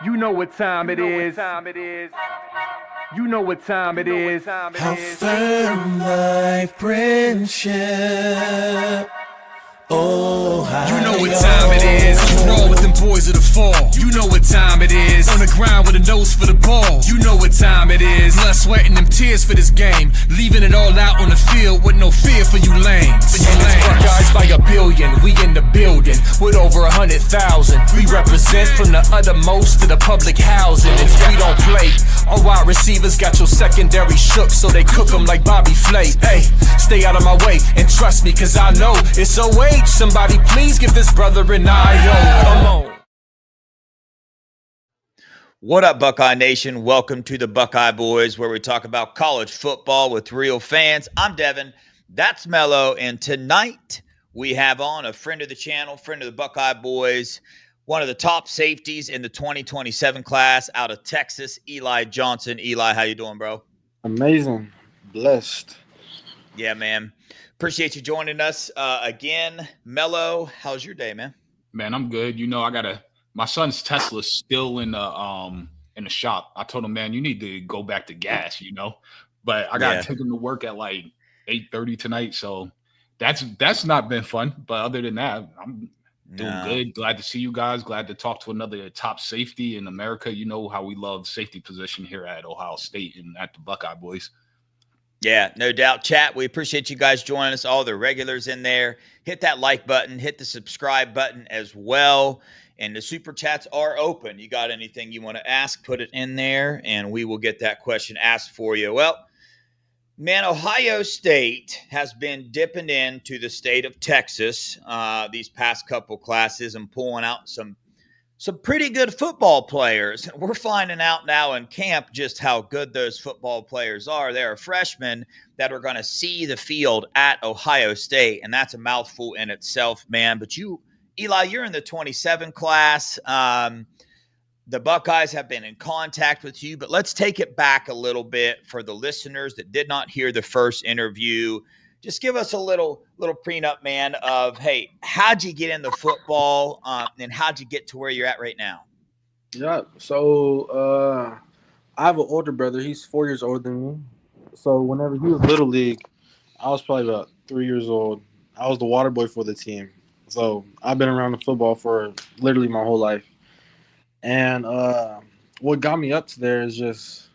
You know what time it is. You know what time it is. How firm thy friendship. Ohio. You know what time it is. Roll with them boys of the fall. You know what time it is. On the ground with a nose for the ball. You know what time it is. Blood, sweat, and them tears for this game. Leaving it all out on the field with no fear for you lames. And it's Buckeyes by a billion. We in the building with over 100,000. We represent from the uttermost to the public housing. And if we don't play, our wide receivers got your secondary shook, so they cook them like Bobby Flay. Hey, stay out of my way and trust me, cause I know it's OH. Somebody please give this brother an IO. Come on. What up, Buckeye Nation? Welcome to the Buckeye Boys, where we talk about college football with real fans. I'm Devin. That's Mello. And tonight we have on a friend of the channel, friend of the Buckeye Boys, one of the top safeties in the 2027 class out of Texas, Eli Johnson. Eli, how you doing, bro? Amazing. Blessed. Yeah, man. Appreciate you joining us again. Mello, how's your day, man? Man, I'm good. You know, my son's Tesla's still in the shop. I told him, man, you need to go back to gas, But I gotta take him to work at like 8:30 tonight. So that's not been fun. But other than that, I'm doing good. Glad to see you guys. Glad to talk to another top safety in America. You know how we love safety position here at Ohio State and at the Buckeye Boys. Yeah, no doubt. Chat, we appreciate you guys joining us, all the regulars in there. Hit that like button, hit the subscribe button as well. And the super chats are open. You got anything you want to ask, put it in there, and we will get that question asked for you. Well, man, Ohio State has been dipping into the state of Texas these past couple classes and pulling out some pretty good football players. We're finding out now in camp just how good those football players are. There are freshmen that are going to see the field at Ohio State, and that's a mouthful in itself, man. But you, Eli, you're in the 27 class. The Buckeyes have been in contact with you, but let's take it back a little bit for the listeners that did not hear the first interview. Just give us a little prenup, man, of, hey, how'd you get into football and how'd you get to where you're at right now? Yeah, so I have an older brother. He's 4 years older than me. So whenever he was Little League, I was probably about 3 years old. I was the water boy for the team. So I've been around the football for literally my whole life. And what got me up to there is just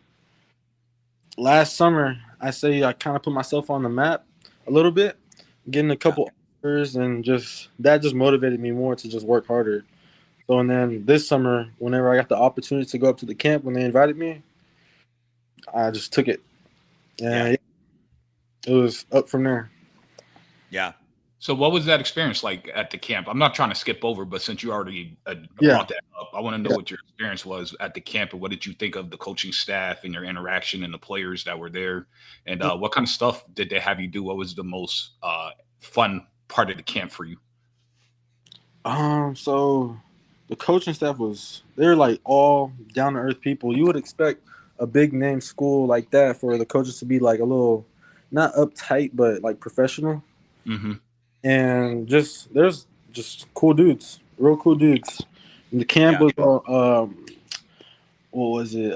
last summer, I kind of put myself on the map a little bit, getting a couple offers, and that motivated me more to just work harder. So, and then this summer, whenever I got the opportunity to go up to the camp when they invited me, I just took it. And it was up from there. Yeah. So what was that experience like at the camp? I'm not trying to skip over, but since you already brought that up, I want to know what your experience was at the camp and what did you think of the coaching staff and your interaction and the players that were there? And what kind of stuff did they have you do? What was the most fun part of the camp for you? So the coaching staff they're like all down-to-earth people. You would expect a big-name school like that for the coaches to be like a little, not uptight, but like professional. Mm-hmm. And there's just cool dudes, real cool dudes. And the camp was what was it?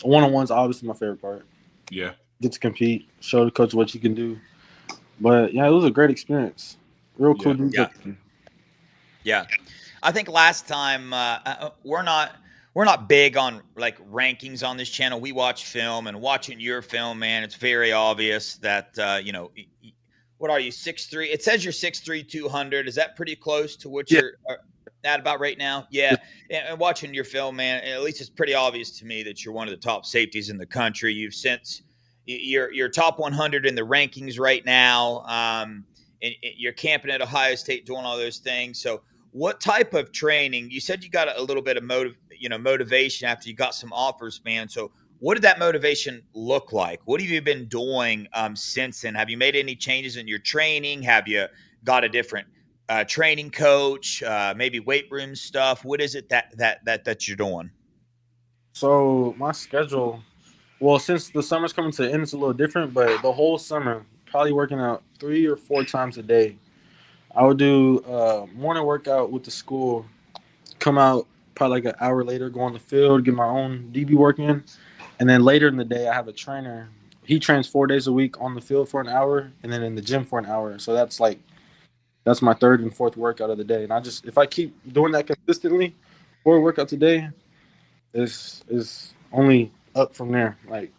One-on-one's obviously my favorite part. Yeah. Get to compete, show the coach what you can do. But yeah, it was a great experience. Real cool dudes. Yeah. I think last time we're not big on like rankings on this channel. We watch film, and watching your film, man, it's very obvious that what are you, 6'3"? It says you're 6'3", 200. Is that pretty close to what you're at about right now? Yeah. And watching your film, man, at least it's pretty obvious to me that you're one of the top safeties in the country. You're top 100 in the rankings right now. And you're camping at Ohio State, doing all those things. So what type of training? You said you got a little bit of motivation after you got some offers, man. So what did that motivation look like? What have you been doing since then? Have you made any changes in your training? Have you got a different training coach? Maybe weight room stuff? What is it that you're doing? So my schedule, well, since the summer's coming to an end, it's a little different. But the whole summer, probably working out 3 or 4 times a day. I would do morning workout with the school, come out, probably like an hour later, go on the field, get my own DB work in, and then later in the day, I have a trainer. He trains 4 days a week on the field for an hour, and then in the gym for an hour. So that's my third and fourth workout of the day. And if I keep doing that consistently, 4 workouts a day, is only up from there. Like,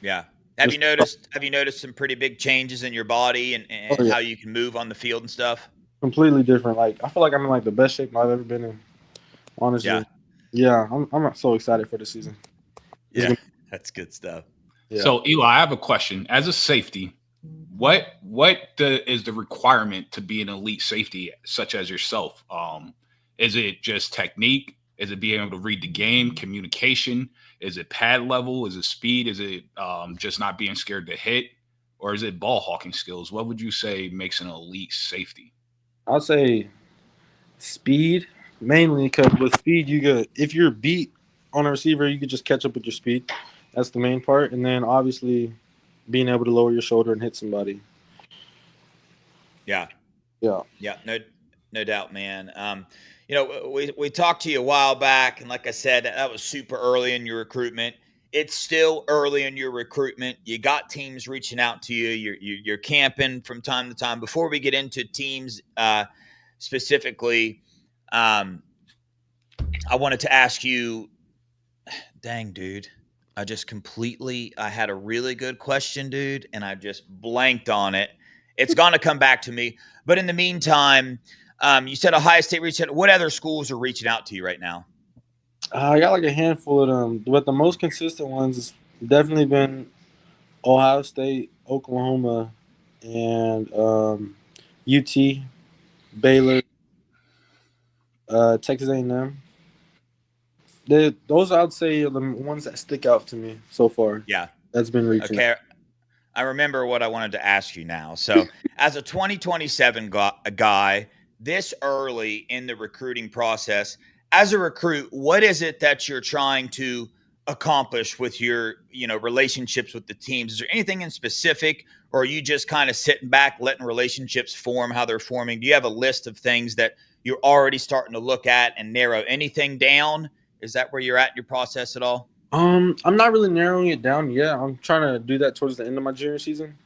yeah. Have you noticed some pretty big changes in your body and how you can move on the field and stuff? Completely different. Like, I feel like I'm in like the best shape I've ever been in. Honestly, yeah. I'm so excited for the season. That's good stuff. Yeah. So Eli, I have a question. As a safety, what is the requirement to be an elite safety, such as yourself? Is it just technique? Is it being able to read the game, communication? Is it pad level? Is it speed? Is it just not being scared to hit? Or is it ball hawking skills? What would you say makes an elite safety? I'll say speed, mainly because with speed, if you're beat on a receiver, you could just catch up with your speed. That's the main part. And then obviously being able to lower your shoulder and hit somebody. Yeah. Yeah. Yeah. No doubt, man. We talked to you a while back, and like I said, that was super early in your recruitment. It's still early in your recruitment. You got teams reaching out to you. You're camping from time to time. Before we get into teams specifically, I wanted to ask you, dang, dude, I had a really good question, dude, and I just blanked on it. It's going to come back to me. But in the meantime, you said Ohio State reached out. What other schools are reaching out to you right now? I got like a handful of them, but the most consistent ones has definitely been Ohio State, Oklahoma, and UT, Baylor, Texas A&M. Those I'd say are the ones that stick out to me so far. Yeah, that's been reaching. Okay, I remember what I wanted to ask you now. So, as a 2027 guy, this early in the recruiting process, as a recruit, what is it that you're trying to accomplish with your, relationships with the teams? Is there anything in specific, or are you just kind of sitting back, letting relationships form how they're forming? Do you have a list of things that you're already starting to look at and narrow anything down? Is that where you're at in your process at all? I'm not really narrowing it down yet. I'm trying to do that towards the end of my junior season.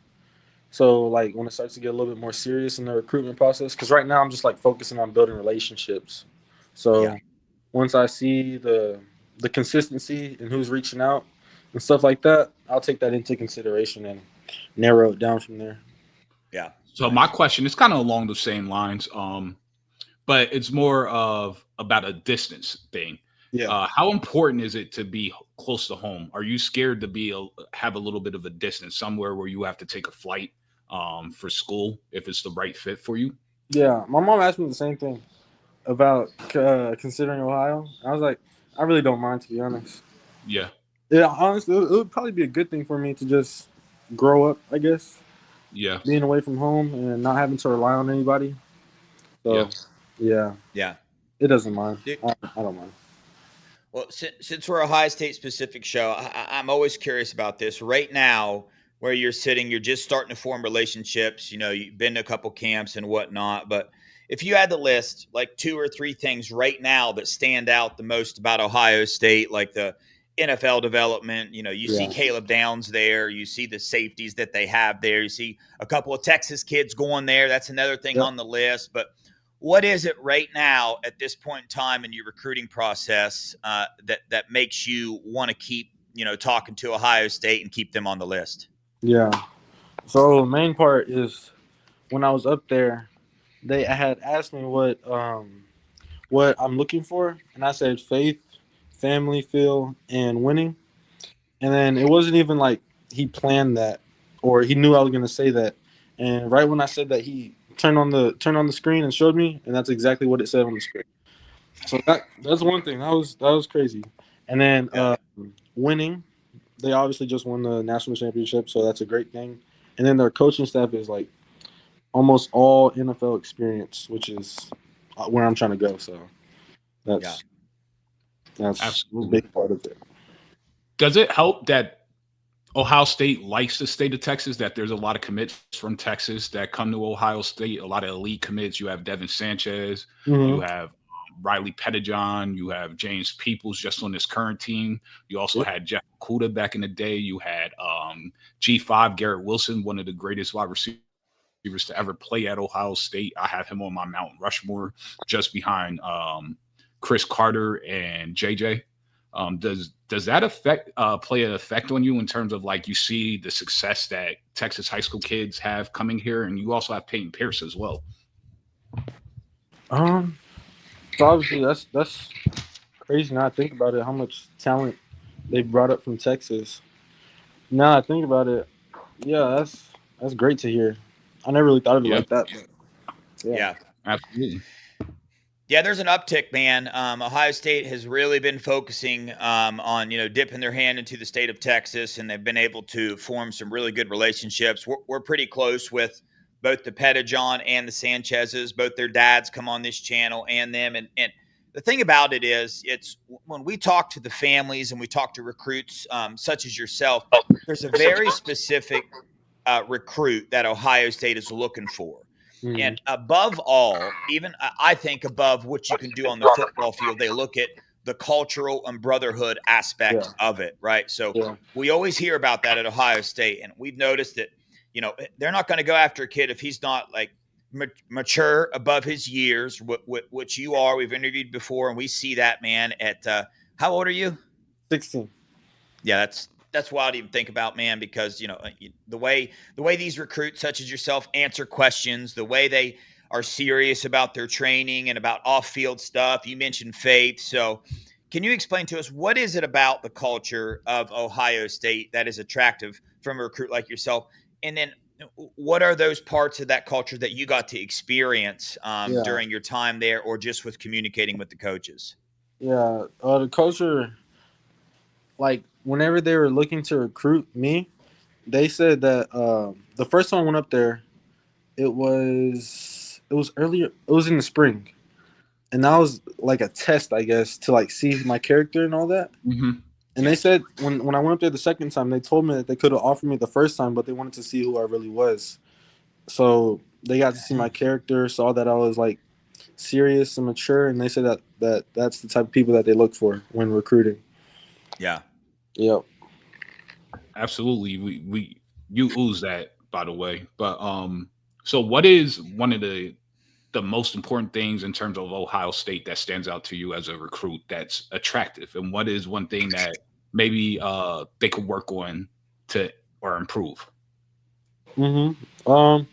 So, like, when it starts to get a little bit more serious in the recruitment process, because right now I'm just, like, focusing on building relationships. So, once I see the consistency and who's reaching out and stuff like that, I'll take that into consideration and narrow it down from there. Yeah. So, my question is kind of along the same lines, but it's more of about a distance thing. Yeah. How important is it to be close to home? Are you scared to have a little bit of a distance somewhere where you have to take a flight for school if it's the right fit for you? Yeah. My mom asked me the same thing about considering Ohio. I was like, I really don't mind, to be honest. Yeah. Yeah, honestly, it would probably be a good thing for me to just grow up, I guess. Yeah. Being away from home and not having to rely on anybody. So, yeah. It doesn't mind. I don't mind. Well, since we're a Ohio State specific show, I'm always curious about this. Right now, where you're sitting, you're just starting to form relationships. You've been to a couple camps and whatnot. But if you had to list like 2 or 3 things right now that stand out the most about Ohio State, like the NFL development, you see Caleb Downs there. You see the safeties that they have there. You see a couple of Texas kids going there. That's another thing on the list. But what is it right now at this point in time in your recruiting process that makes you want to keep, talking to Ohio State and keep them on the list? Yeah. So the main part is when I was up there, they had asked me what I'm looking for, and I said faith, family feel, and winning. And then it wasn't even like he planned that or he knew I was gonna say that. And right when I said that, he turned on the screen and showed me, and that's exactly what it said on the screen. So that's one thing. That was crazy. And then winning, they obviously just won the national championship, so that's a great thing. And then their coaching staff is like almost all NFL experience, which is where I'm trying to go. So that's absolutely a big part of it. Does it help that Ohio State likes the state of Texas, that there's a lot of commits from Texas that come to Ohio State, a lot of elite commits? You have Devin Sanchez, you have Riley Pettijohn. You have James Peoples just on this current team. You also had Jeff Okudah back in the day. You had G5 Garrett Wilson, one of the greatest wide receivers to ever play at Ohio State. I have him on my Mount Rushmore, just behind Chris Carter and JJ. Does that affect play an effect on you in terms of like you see the success that Texas high school kids have coming here, and you also have Peyton Pierce as well? So obviously that's crazy. Now I think about it, how much talent they've brought up from Texas. Now I think about it, yeah, that's great to hear. I never really thought of it like that. But Yeah, absolutely. Yeah, there's an uptick, man. Ohio State has really been focusing on, dipping their hand into the state of Texas, and they've been able to form some really good relationships. We're pretty close with both the Pettijohn and the Sanchez's. Both their dads come on this channel and them. And the thing about it is, it's when we talk to the families and we talk to recruits such as yourself, there's a very specific recruit that Ohio State is looking for. Mm-hmm. And above all, even I think above what you can do on the football field, they look at the cultural and brotherhood aspect of it, right? So we always hear about that at Ohio State, and we've noticed that, they're not going to go after a kid if he's not like mature above his years, which you are. We've interviewed before, and we see that, man. At how old are you? 16. Yeah, that's wild to even think about, man, because the way these recruits such as yourself answer questions, the way they are serious about their training and about off-field stuff. You mentioned faith. So can you explain to us, what is it about the culture of Ohio State that is attractive from a recruit like yourself? And then what are those parts of that culture that you got to experience during your time there, or just with communicating with the coaches? Yeah, the culture, like, whenever they were looking to recruit me, they said that the first time I went up there, it was earlier. It was in the spring, and that was like a test, I guess, to like see my character and all that. Mm-hmm. And they said when I went up there the second time, they told me that they could have offered me the first time, but they wanted to see who I really was. So they got to see my character, saw that I was like serious and mature, and they said that's the type of people that they look for when recruiting. Yeah. Yep. Absolutely. You ooze that, by the way. But so what is one of the most important things in terms of Ohio State that stands out to you as a recruit that's attractive? And what is one thing that maybe they could work on to or improve? Mm-hmm.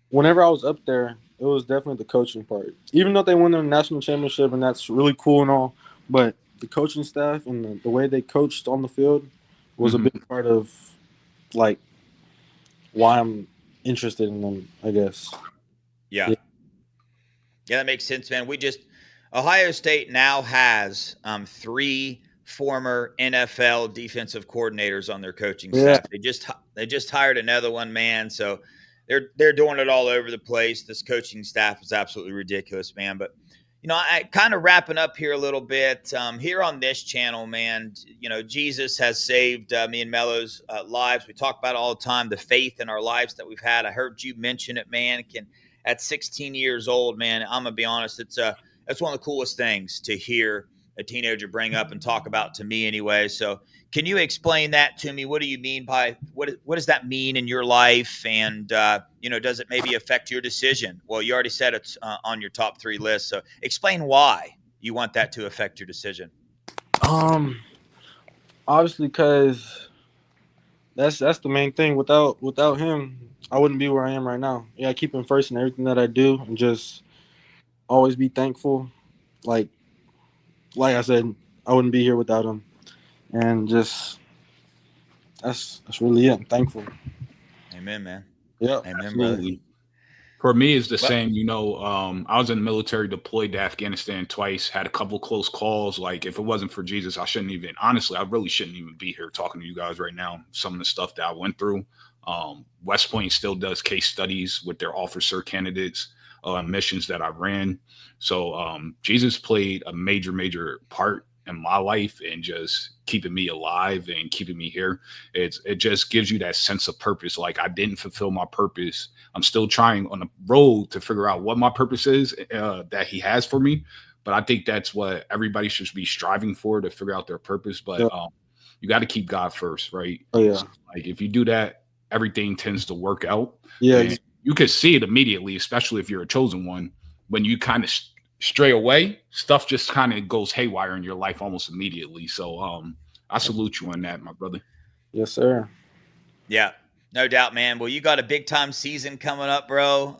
Whenever I was up there, it was definitely the coaching part. Even though they won the national championship, and that's really cool and all, but the coaching staff and the way they coached on the field was a big part of, like, why I'm interested in them, I guess. Yeah, that makes sense, man. Ohio State now has 3 former NFL defensive coordinators on their coaching staff. They just hired another one, man. So they're doing it all over the place. This coaching staff is absolutely ridiculous, man. But I kind of wrapping up here a little bit. Here on this channel, man, Jesus has saved me and Melo's lives. We talk about it all the time, the faith in our lives that we've had. I heard you mention it, man. At 16 years old, man, I'm gonna be honest, it's one of the coolest things to hear a teenager bring up and talk about, to me anyway. So can you explain that to me? What do you mean by what does that mean in your life? And does it maybe affect your decision? Well, you already said it's on your top 3 list. So explain why you want that to affect your decision. Obviously, because that's the main thing. Without him, I wouldn't be where I am right now. Yeah, I keep him first in everything that I do, and just always be thankful. Like I said, I wouldn't be here without him, and just that's really it. I'm thankful. Amen, man. Yeah, amen, absolutely. Brother. For me, it's the same. I was in the military, deployed to Afghanistan twice, had a couple close calls. Like, if it wasn't for Jesus, I really shouldn't even be here talking to you guys right now. Some of the stuff that I went through. West Point still does case studies with their officer candidates, missions that I ran. So Jesus played a major part in my life and just keeping me alive and keeping me here. It just gives you that sense of purpose. Like, I didn't fulfill my purpose. I'm still trying on the road to figure out what my purpose is that he has for me. But I think that's what everybody should be striving for, to figure out their purpose. But you got to keep God first, right? Oh, yeah. So, like, if you do that, everything tends to work out. Yeah. And you can see it immediately, especially if you're a chosen one. When you kind of stray away, stuff just kind of goes haywire in your life almost immediately. So I salute you on that, my brother. Yes, sir. Yeah, no doubt, man. Well, you got a big time season coming up, bro.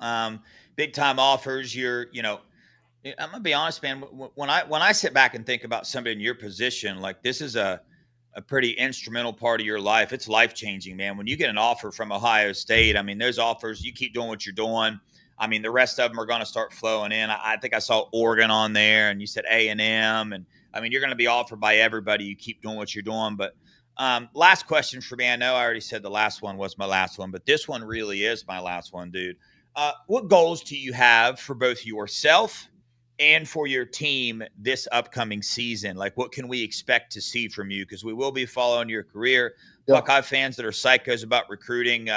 Big time offers. I'm gonna be honest, man. When I sit back and think about somebody in your position, like, this is a pretty instrumental part of your life. It's life changing, man. When you get an offer from Ohio State, I mean, those offers, you keep doing what you're doing. I mean, the rest of them are going to start flowing in. I think I saw Oregon on there, and you said A&M, and I mean, you're going to be offered by everybody. You keep doing what you're doing. But last question for me. I know I already said the last one was my last one, but this one really is my last one, dude. What goals do you have for both yourself and for your team this upcoming season? Like, what can we expect to see from you? Because we will be following your career. Yeah. Buckeye fans that are psychos about recruiting,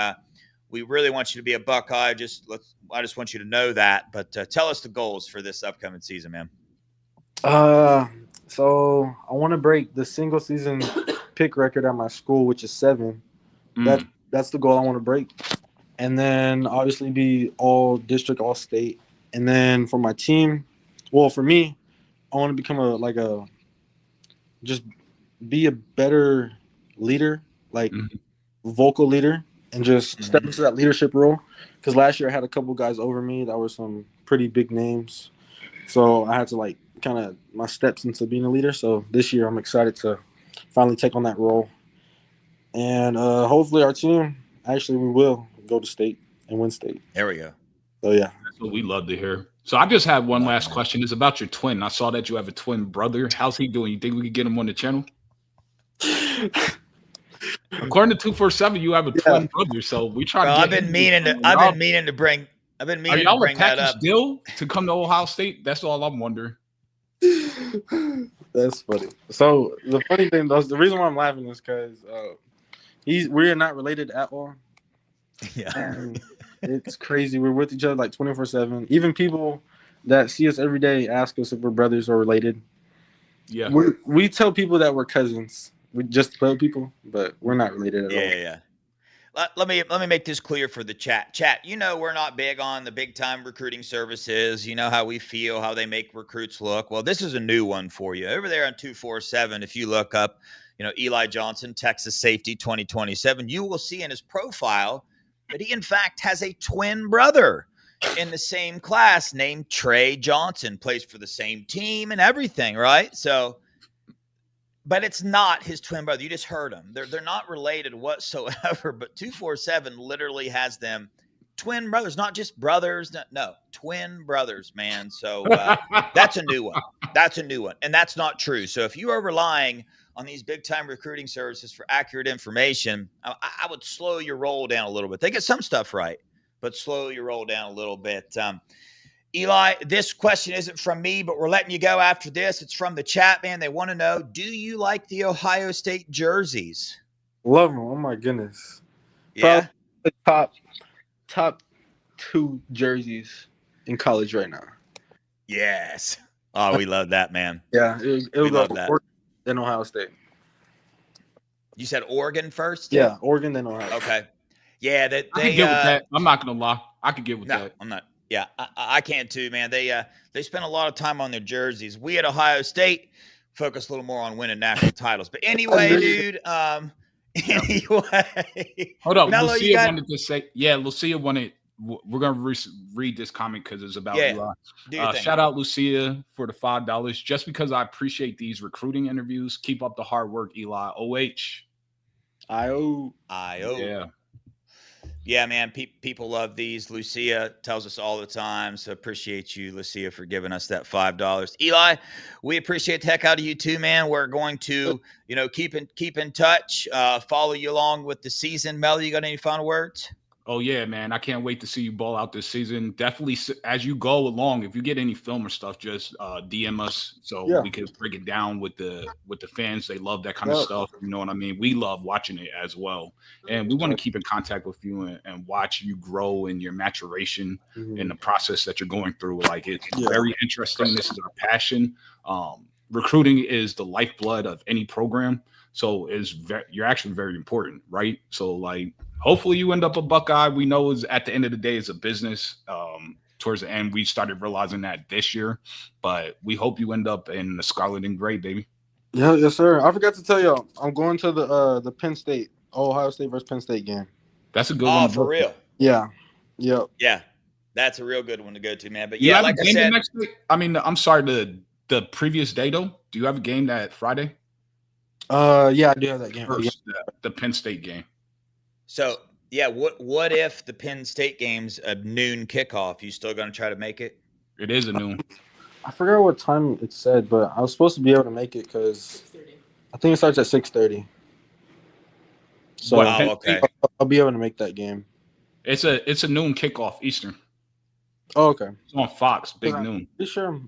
we really want you to be a Buckeye. I just want you to know that. But tell us the goals for this upcoming season, man. So I want to break the single season pick record at my school, which is 7. That's the goal I want to break. And then obviously be all district, all state. And then for my team, well, for me, I want to become just be a better leader, like vocal leader, and just step into that leadership role. Because last year I had a couple guys over me that were some pretty big names. So I had to, like, kind of my steps into being a leader. So this year I'm excited to finally take on that role. And hopefully our team, actually, we will go to state and win state. There we go. So, yeah. That's what we love to hear. So I just have one last question. It's about your twin. I saw that you have a twin brother. How's he doing? You think we could get him on the channel? According to 247, you have a twin brother. So we try to get I've been meaning to bring that up. Deal to come to Ohio State? That's all I'm wondering. That's funny. So the funny thing, though, the reason why I'm laughing is because we are not related at all. Yeah. It's crazy. We're with each other like 24/7. Even people that see us every day ask us if we're brothers or related. Yeah. We tell people that we're cousins. We just tell people, but we're not related at all. Yeah. Let me make this clear for the chat. Chat, we're not big on the big time recruiting services. You know how we feel, how they make recruits look. Well, this is a new one for you. Over there on 247, if you look up, Eli Johnson, Texas safety 2027, you will see in his profile that he, in fact, has a twin brother in the same class named Trey Johnson, plays for the same team and everything, right? So, but it's not his twin brother. You just heard him. They're not related whatsoever, but 247 literally has them twin brothers, not just brothers. No, twin brothers, man. So that's a new one. And that's not true. So if you are relying on these big time recruiting services for accurate information, I would slow your roll down a little bit. They get some stuff right, but slow your roll down a little bit. Eli, this question isn't from me, but we're letting you go after this. It's from the chat, man. They want to know, do you like the Ohio State jerseys? Love them. Oh, my goodness. Yeah. Probably top 2 jerseys in college right now. Yes. Oh, we love that, man. Yeah. It would go for Oregon, then Ohio State. You said Oregon first? Yeah, Oregon, then Ohio State. Okay. Yeah. I could get with that. I'm not going to lie. I could get with that. I'm not. Yeah, I can too, man. They spend a lot of time on their jerseys. We at Ohio State focus a little more on winning national titles. But anyway, dude. Anyway, hold up. Mello, Lucia wanted to say, Lucia wanted. We're gonna read this comment because it's about Eli. Shout out Lucia for the $5. Just because I appreciate these recruiting interviews. Keep up the hard work, Eli. IO. Yeah. Yeah, man, people love these. Lucia tells us all the time, so appreciate you, Lucia, for giving us that $5. Eli, we appreciate the heck out of you too, man. We're going to, keep in touch, follow you along with the season. Mel, you got any final words? Oh yeah, man! I can't wait to see you ball out this season. Definitely, as you go along, if you get any film or stuff, just DM us so we can break it down with the fans. They love that kind of stuff. You know what I mean? We love watching it as well, and we want to keep in contact with you and watch you grow in your maturation in the process that you're going through. Like it's very interesting. This is our passion. Recruiting is the lifeblood of any program, so you're actually very important, right? So like. Hopefully you end up a Buckeye. We know is at the end of the day, it's a business. Towards the end, we started realizing that this year, but we hope you end up in the Scarlet and Gray, baby. Yeah, yes, sir. I forgot to tell y'all, I'm going to the Penn State, Ohio State versus Penn State game. That's a good one. Oh, for real? Yeah. Yep. Yeah, that's a real good one to go to, man. But yeah, like I said, next week? I mean, I'm sorry, the previous day though. Do you have a game that Friday? Yeah, I do have that game. The Penn State game. So, yeah, what if the Penn State game's a noon kickoff? You still going to try to make it? It is a noon. I forgot what time it said, but I was supposed to be able to make it because I think it starts at 6:30. So okay. I'll be able to make that game. It's a noon kickoff Eastern. Oh, okay. It's on Fox, big noon. Pretty sure.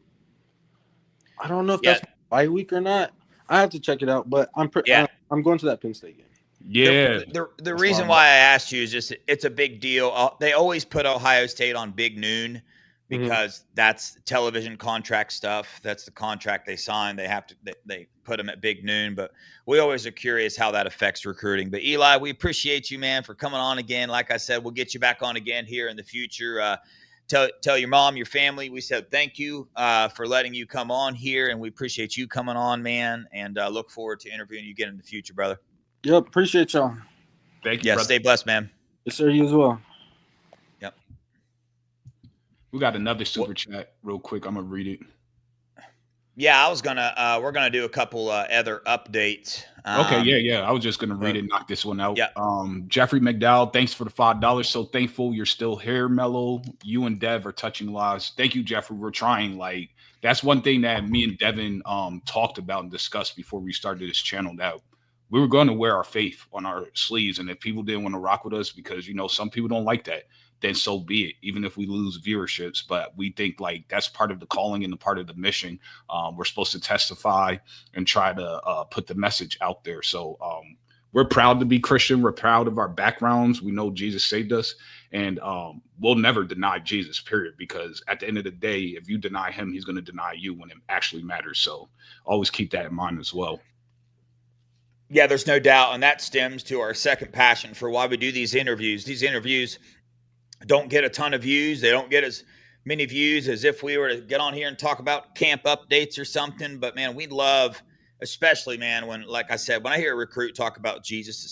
I don't know if that's bye week or not. I have to check it out, but I'm going to that Penn State game. Yeah. The reason why I asked you is just it's a big deal. They always put Ohio State on big noon because that's television contract stuff. That's the contract they sign. They put them at big noon. But we always are curious how that affects recruiting. But Eli, we appreciate you, man, for coming on again. Like I said, we'll get you back on again here in the future. Tell your mom, your family, we said thank you for letting you come on here, and we appreciate you coming on, man, and look forward to interviewing you again in the future, brother. Yep, appreciate y'all. Thank you. Yeah, brother. Stay blessed, man. Yes, sir. You as well. Yep. We got another super chat real quick. I'm gonna read it. Yeah, we're gonna do a couple other updates. Okay, yeah. I was just gonna read it, knock this one out. Yeah. Jeffrey McDowell, thanks for the $5. So thankful you're still here, Mello. You and Dev are touching lives. Thank you, Jeffrey. We're trying. Like that's one thing that me and Devin talked about and discussed before we started this channel. That we were going to wear our faith on our sleeves, and if people didn't want to rock with us because some people don't like that, then so be it, even if we lose viewerships. But we think like that's part of the calling and the part of the mission. We're supposed to testify and try to put the message out there. So we're proud to be Christian. We're proud of our backgrounds. We know Jesus saved us, and we'll never deny Jesus, period, because at the end of the day, if you deny him, he's going to deny you when it actually matters. So always keep that in mind as well. Yeah, there's no doubt, and that stems to our second passion for why we do these interviews. These interviews don't get a ton of views. They don't get as many views as if we were to get on here and talk about camp updates or something. But, man, we love, especially, man, when, like I said, when I hear a recruit talk about Jesus at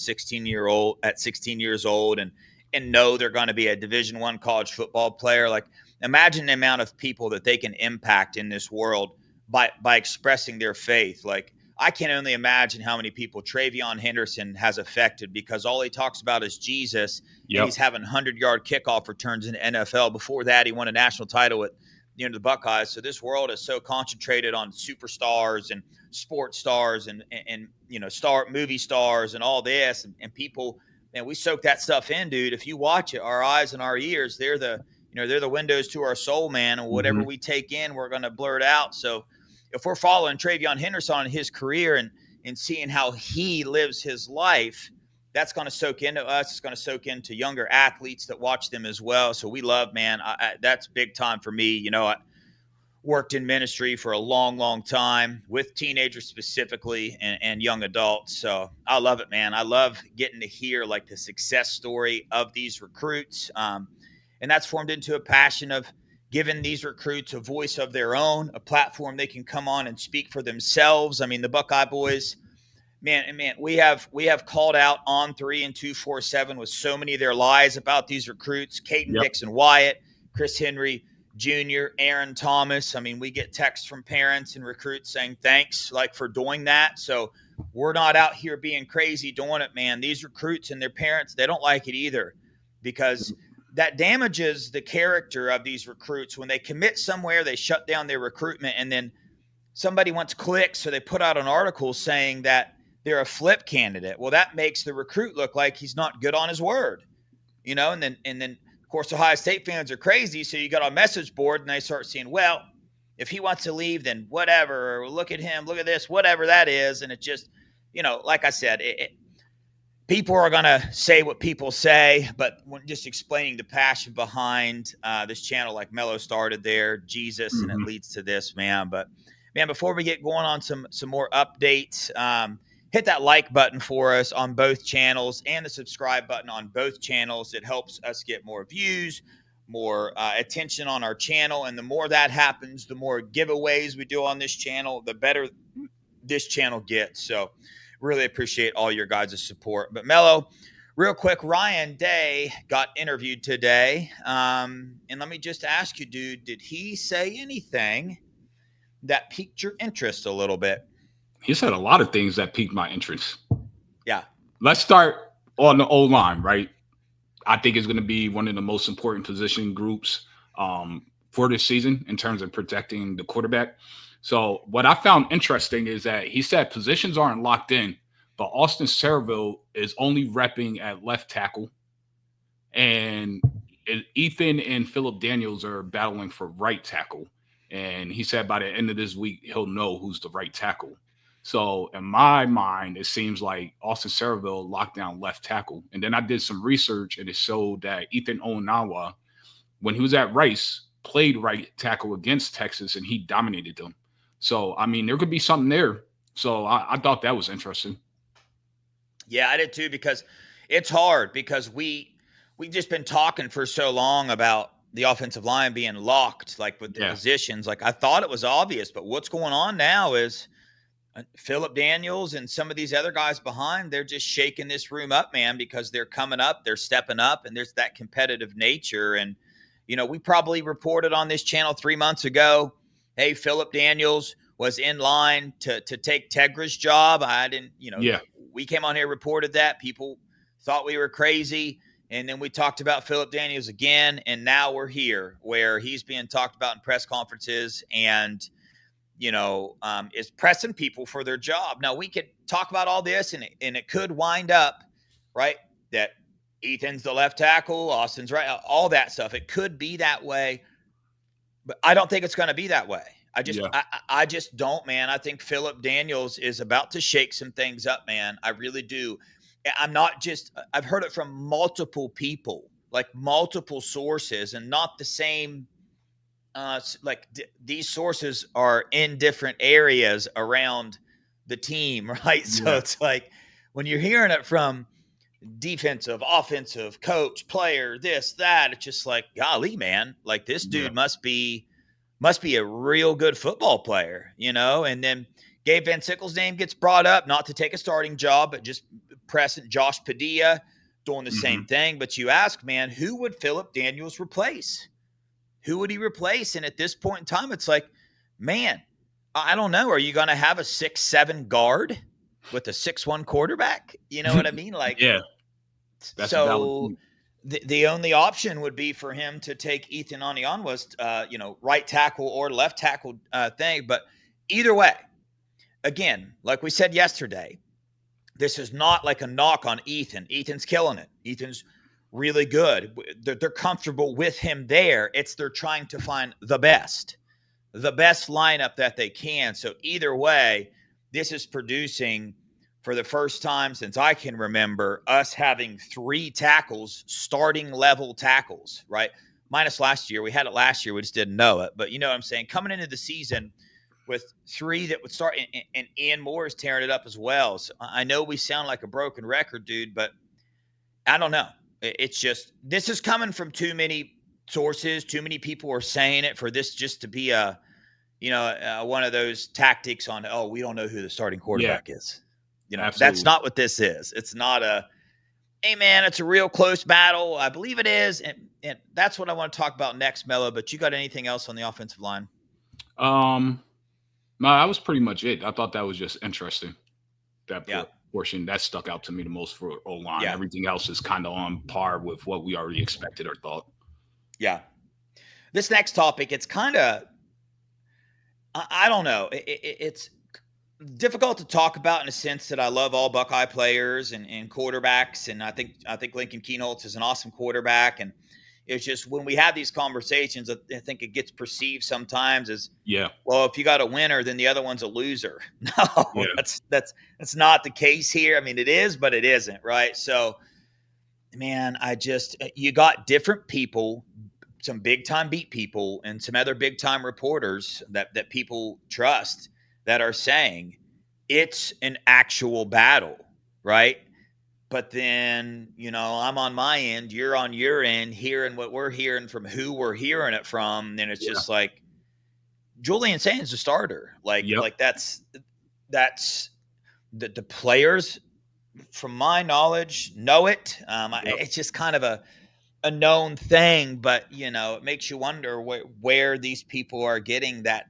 16 years old and know they're going to be a Division I college football player, like imagine the amount of people that they can impact in this world by expressing their faith. Like, I can only imagine how many people TreVeyon Henderson has affected because all he talks about is Jesus. And he's having 100-yard kickoff returns in the NFL. Before that, he won a national title with the Buckeyes. So this world is so concentrated on superstars and sports stars and movie stars and all this. And people, man, we soak that stuff in, dude. If you watch it, our eyes and our ears, they're the windows to our soul, man. And whatever we take in, we're going to blur it out. So if we're following TreVeyon Henderson in his career and seeing how he lives his life, that's going to soak into us. It's going to soak into younger athletes that watch them as well. So we love, man, that's big time for me. I worked in ministry for a long, long time with teenagers specifically and young adults. So I love it, man. I love getting to hear like the success story of these recruits. And that's formed into a passion of giving these recruits a voice of their own, a platform they can come on and speak for themselves. I mean, the Buckeye boys, man, we have called out On 3 and 247 with so many of their lies about these recruits, Caden Dixon Wyatt, Chris Henry Jr., Aaron Thomas. I mean, we get texts from parents and recruits saying thanks like for doing that. So we're not out here being crazy doing it, man. These recruits and their parents, they don't like it either because that damages the character of these recruits. When they commit somewhere, they shut down their recruitment, and then somebody wants clicks, so they put out an article saying that they're a flip candidate. Well, that makes the recruit look like he's not good on his word. and then of course Ohio State fans are crazy, so you got a message board and they start seeing, well, if he wants to leave, then whatever, or look at him, look at this, whatever that is. And it just, like I said, people are going to say what people say, but when just explaining the passion behind this channel, like Mello started there, Jesus, and it leads to this, man. But man, before we get going on some more updates, hit that like button for us on both channels and the subscribe button on both channels. It helps us get more views, more attention on our channel. And the more that happens, the more giveaways we do on this channel, the better this channel gets. So really appreciate all your guys' support. But Mello, real quick, Ryan Day got interviewed today. And let me just ask you, dude, did he say anything that piqued your interest a little bit? He said a lot of things that piqued my interest. Yeah. Let's start on the O-line, right? I think it's going to be one of the most important position groups for this season in terms of protecting the quarterback. So what I found interesting is that he said positions aren't locked in, but Austin Serville is only repping at left tackle. And Ethan and Phillip Daniels are battling for right tackle. And he said by the end of this week, he'll know who's the right tackle. So in my mind, it seems like Austin Serville locked down left tackle. And then I did some research and it showed that Ethan Onawa, when he was at Rice, played right tackle against Texas and he dominated them. So, I mean, there could be something there. So I thought that was interesting. Yeah, I did too, because it's hard because we've just been talking for so long about the offensive line being locked, like with the positions. Like I thought it was obvious, but what's going on now is Phillip Daniels and some of these other guys behind, they're just shaking this room up, man, because they're coming up, they're stepping up, and there's that competitive nature. And, we probably reported on this channel 3 months ago, hey, Phillip Daniels was in line to take Tegra's job. I didn't, we came on here, reported that. People thought we were crazy. And then we talked about Phillip Daniels again. And now we're here where he's being talked about in press conferences and, is pressing people for their job. Now, we could talk about all this and it could wind up, right, that Ethan's the left tackle, Austin's right, all that stuff. It could be that way, but I don't think it's going to be that way. I just don't, man. I think Phillip Daniels is about to shake some things up, man. I really do. I've heard it from multiple people, like multiple sources, and not the same. These sources are in different areas around the team, right? So it's like when you're hearing it from defensive, offensive, coach, player, this, that, it's just like, golly, man, like this dude must be a real good football player, And then Gabe Van Sickle's name gets brought up, not to take a starting job, but just pressing Josh Padilla doing the same thing. But you ask, man, who would Phillip Daniels replace? Who would he replace? And at this point in time, it's like, man, I don't know. Are you going to have a 6'7" guard with a 6'1" quarterback? You know what I mean? Like, so the only option would be for him to take Ethan Onionwa's, right tackle or left tackle thing. But either way, again, like we said yesterday, this is not like a knock on Ethan. Ethan's killing it. Ethan's really good. They're comfortable with him there. They're trying to find the best lineup that they can. So either way, this is producing, for the first time since I can remember, us having 3 tackles, starting level tackles, right? Minus last year. We had it last year. We just didn't know it. But you know what I'm saying? Coming into the season with 3 that would start, and Ian Moore is tearing it up as well. So I know we sound like a broken record, dude, but I don't know. It's just, this is coming from too many sources. Too many people are saying it for this just to be one of those tactics on, oh, we don't know who the starting quarterback is. Absolutely. That's not what this is. It's not hey man, it's a real close battle. I believe it is. And that's what I want to talk about next, Mello. But you got anything else on the offensive line? No, that was pretty much it. I thought that was just interesting. That portion that stuck out to me the most for O-line. Everything else is kind of on par with what we already expected or thought. Yeah. This next topic, it's kind of, I don't know. It's difficult to talk about in a sense that I love all Buckeye players and quarterbacks, and I think Lincoln Keenholz is an awesome quarterback, and it's just when we have these conversations, I think it gets perceived sometimes as, well, if you got a winner, then the other one's a loser. No, that's not the case here. I mean, it is, but it isn't, right? So, man, you got different people, some big time beat people and some other big time reporters that people trust that are saying it's an actual battle, right? But then, I'm on my end, you're on your end, hearing what we're hearing from who we're hearing it from. And it's just like Julian Saint's a starter. Like that's the players, from my knowledge, know it. It's just kind of a known thing, but it makes you wonder where these people are getting that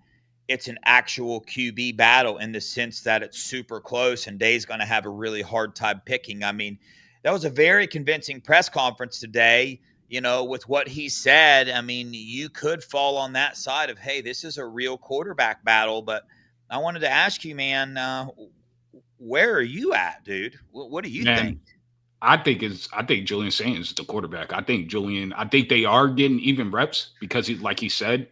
it's an actual QB battle, in the sense that it's super close and Day's going to have a really hard time picking. I mean, that was a very convincing press conference today, with what he said. I mean, you could fall on that side of, hey, this is a real quarterback battle. But I wanted to ask you, man, where are you at, dude? What do you think? I think Julian Saint is the quarterback. I think they are getting even reps because like he said,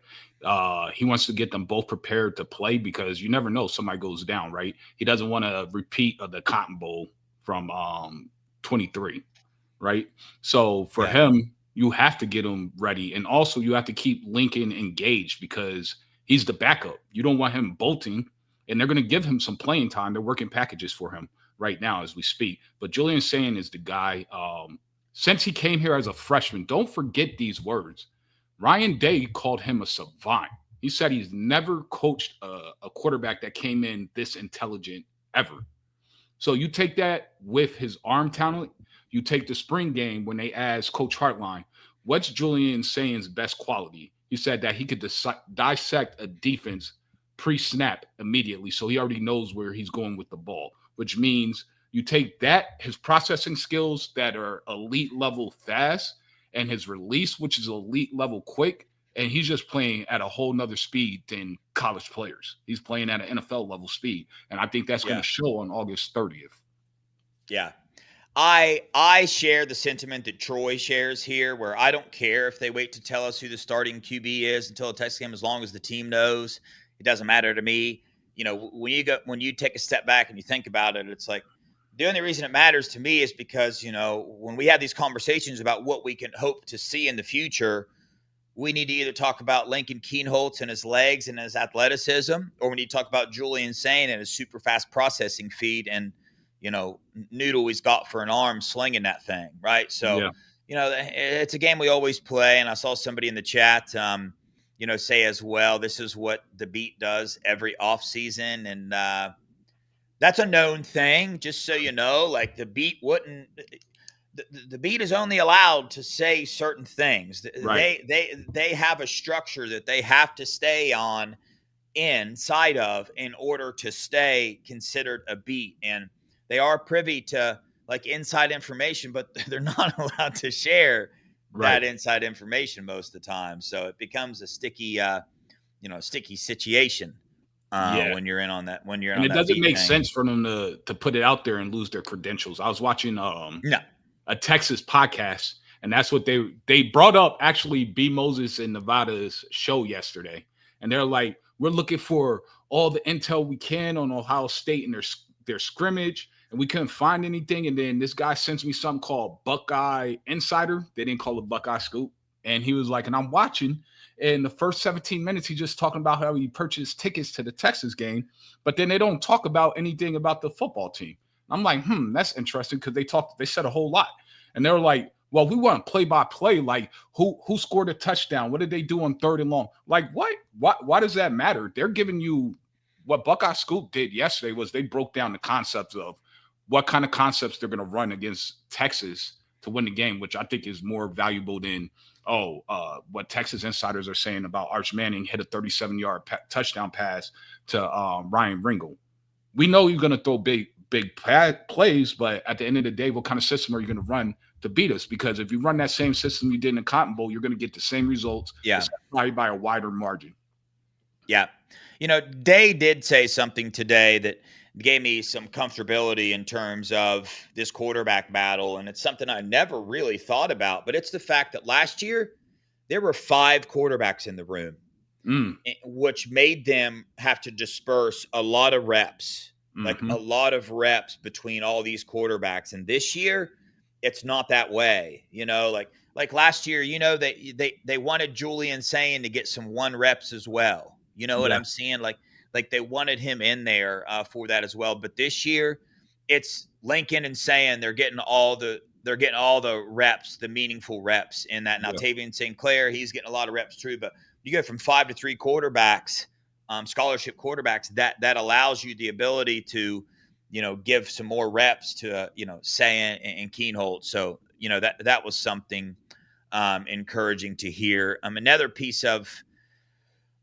he wants to get them both prepared to play, because you never know, somebody goes down, right? He doesn't want a repeat of the Cotton Bowl from 23, right? So for him, you have to get him ready. And also you have to keep Lincoln engaged, because he's the backup. You don't want him bolting, and they're going to give him some playing time. They're working packages for him right now as we speak. But Julian Saint is the guy. Since he came here as a freshman, don't forget these words. Ryan Day called him a savant. He said he's never coached a quarterback that came in this intelligent ever. So you take that with his arm talent. You take the spring game when they asked Coach Hartline, what's Julian Saint's best quality? He said that he could dissect a defense pre-snap immediately. So he already knows where he's going with the ball, which means you take that, his processing skills that are elite level fast, and his release, which is elite level quick, and he's just playing at a whole nother speed than college players. He's playing at an NFL level speed, and I think that's going to show on August 30th. Yeah. I share the sentiment that Troy shares here, where I don't care if they wait to tell us who the starting QB is until the Texas game, as long as the team knows. It doesn't matter to me. When you take a step back and you think about it, it's like, the only reason it matters to me is because, when we have these conversations about what we can hope to see in the future, we need to either talk about Lincoln Keenholz and his legs and his athleticism, or we need to talk about Julian Saint and his super fast processing feed and, noodle he's got for an arm slinging that thing, right? So, it's a game we always play. And I saw somebody in the chat, say as well, this is what the beat does every offseason. And, that's a known thing, just so you know. Like, the beat wouldn't – the beat is only allowed to say certain things. Right. They have a structure that they have to stay on inside of in order to stay considered a beat. And they are privy to, like, inside information, but they're not allowed to share that inside information most of the time. So it becomes a sticky situation. When you're in on that, and it doesn't make sense for them to put it out there and lose their credentials. I was watching a Texas podcast, and that's what they brought up, actually, B. Moses and Nevada's show yesterday, and they're like, we're looking for all the intel we can on Ohio State and their scrimmage, and we couldn't find anything. And then this guy sends me something called Buckeye Insider. They didn't call it Buckeye Scoop, and he was like, and I'm watching. In the first 17 minutes, he's just talking about how he purchased tickets to the Texas game, but then they don't talk about anything about the football team. I'm like, that's interesting, because they said a whole lot. And they were like, well, we want play-by-play, like who scored a touchdown? What did they do on 3rd and long? Like, what? Why does that matter? They're giving you what Buckeye Scoop did yesterday was they broke down the concepts of what kind of concepts they're going to run against Texas to win the game, which I think is more valuable than what Texas insiders are saying about Arch Manning hit a 37-yard touchdown pass to Ryan Ringel. We know you're going to throw big plays, but at the end of the day, what kind of system are you going to run to beat us? Because if you run that same system you did in the Cotton Bowl, you're going to get the same results, probably by a wider margin. Yeah. Day did say something today that gave me some comfortability in terms of this quarterback battle. And it's something I never really thought about, but it's the fact that last year there were 5 quarterbacks in the room, which made them have to disperse a lot of reps, like a lot of reps between all these quarterbacks. And this year, it's not that way. Like last year, they wanted Julian Sayin to get some 1 reps as well. You know what Yeah. I'm saying? Like they wanted him in there for that as well. But this year, it's Lincoln and Sayin they're getting all the reps, the meaningful reps in that. Now, Yeah. Tavian St. Clair, he's getting a lot of reps too, but you go from 5 to 3 quarterbacks, scholarship quarterbacks, that allows you the ability to, give some more reps to, Sayin and Keenholt. So, that was something encouraging to hear. Another piece of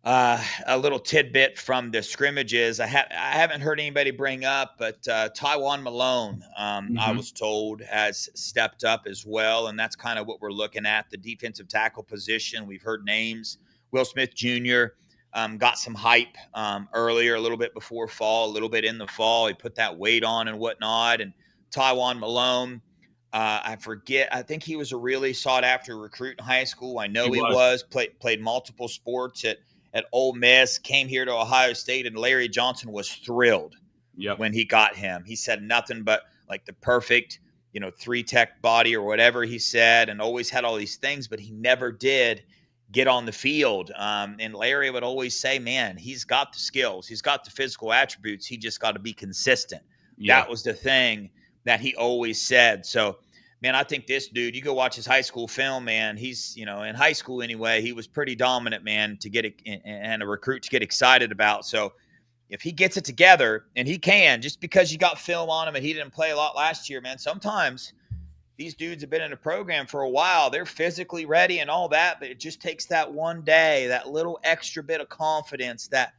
a little tidbit from the scrimmages I haven't heard anybody bring up, but Taiwan Malone, I was told, has stepped up as well, and that's kind of what we're looking at. The defensive tackle position, we've heard names. Will Smith Jr. Got some hype earlier, a little bit before fall, a little bit in the fall. He put that weight on and whatnot. And Taiwan Malone, I forget. I think he was a really sought after recruit in high school. I know he was. Played multiple sports at Ole Miss, came here to Ohio State, and Larry Johnson was thrilled when he got him. He said nothing but like the perfect, 3-tech body or whatever he said, and always had all these things, but he never did get on the field. And Larry would always say, man, he's got the skills. He's got the physical attributes. He just got to be consistent. Yeah. That was the thing that he always said. So, man, I think this dude, you go watch his high school film, man, he's, in high school anyway, he was pretty dominant, man, to get it and a recruit to get excited about. So if he gets it together, and he can, just because you got film on him and he didn't play a lot last year, man, sometimes these dudes have been in a program for a while. They're physically ready and all that, but it just takes that one day, that little extra bit of confidence, that